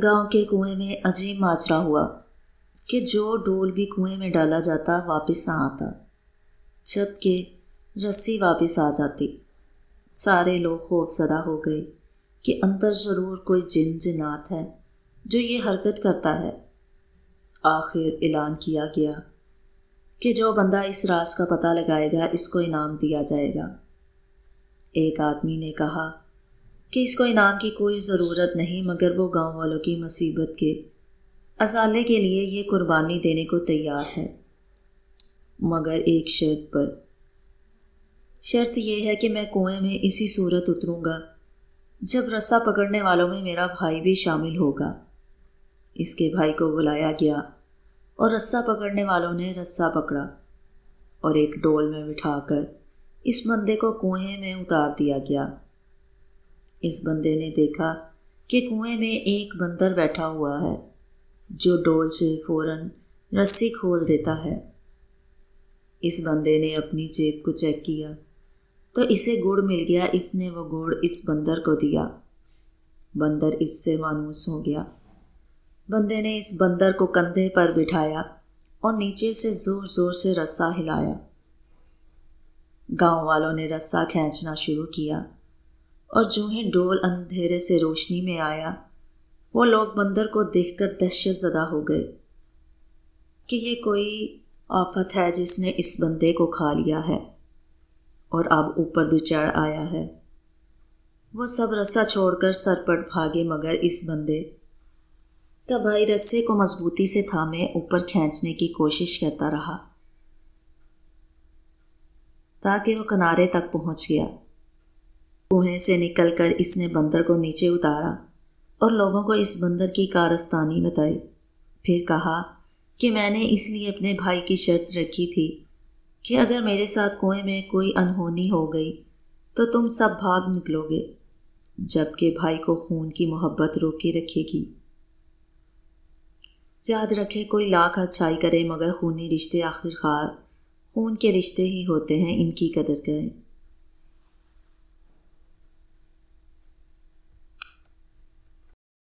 گاؤں کے کنویں میں عجیب ماجرا ہوا کہ جو ڈول بھی کنویں میں ڈالا جاتا واپس نہ آتا، جبکہ رسی واپس آ جاتی۔ سارے لوگ خوف زدہ ہو گئے کہ اندر ضرور کوئی جن جنات ہے جو یہ حرکت کرتا ہے۔ آخر اعلان کیا گیا کہ جو بندہ اس راز کا پتہ لگائے گا اس کو انعام دیا جائے گا۔ ایک آدمی نے کہا کہ اس کو انعام کی کوئی ضرورت نہیں، مگر وہ گاؤں والوں کی مصیبت کے ازالے کے لیے یہ قربانی دینے کو تیار ہے، مگر ایک شرط پر۔ شرط یہ ہے کہ میں کنویں میں اسی صورت اتروں گا جب رسا پکڑنے والوں میں میرا بھائی بھی شامل ہوگا۔ اس کے بھائی کو بلایا گیا اور رسا پکڑنے والوں نے رسا پکڑا اور ایک ڈول میں بٹھا کر اس بندے کو کنویں میں اتار دیا گیا۔ اس بندے نے دیکھا کہ کنویں میں ایک بندر بیٹھا ہوا ہے جو ڈول سے فوراً رسی کھول دیتا ہے۔ اس بندے نے اپنی جیب کو چیک کیا تو اسے گڑ مل گیا۔ اس نے وہ گڑ اس بندر کو دیا۔ بندر اس سے مانوس ہو گیا۔ بندے نے اس بندر کو کندھے پر بٹھایا اور نیچے سے زور زور سے رسا ہلایا۔ گاؤں والوں نے رسا کھینچنا شروع کیا اور جو ہی ڈول اندھیرے سے روشنی میں آیا، وہ لوگ بندر کو دیکھ کر دہشت زدہ ہو گئے کہ یہ کوئی آفت ہے جس نے اس بندے کو کھا لیا ہے اور اب اوپر بھی چڑھ آیا ہے۔ وہ سب رسا چھوڑ کر سرپٹ بھاگے، مگر اس بندے کا بھائی رسے کو مضبوطی سے تھامے اوپر کھینچنے کی کوشش کرتا رہا تاکہ وہ کنارے تک پہنچ گیا۔ کنویں سے نکل کر اس نے بندر کو نیچے اتارا اور لوگوں کو اس بندر کی کارستانی بتائی۔ پھر کہا کہ میں نے اس لیے اپنے بھائی کی شرط رکھی تھی کہ اگر میرے ساتھ کنویں میں کوئی انہونی ہو گئی تو تم سب بھاگ نکلو گے، جبکہ بھائی کو خون کی محبت روکے رکھے گی۔ یاد رکھے کوئی لاکھ اچھائی کرے مگر خونی رشتے آخر کار خون کے رشتے ہی ہوتے ہیں، ان کی قدر کریں۔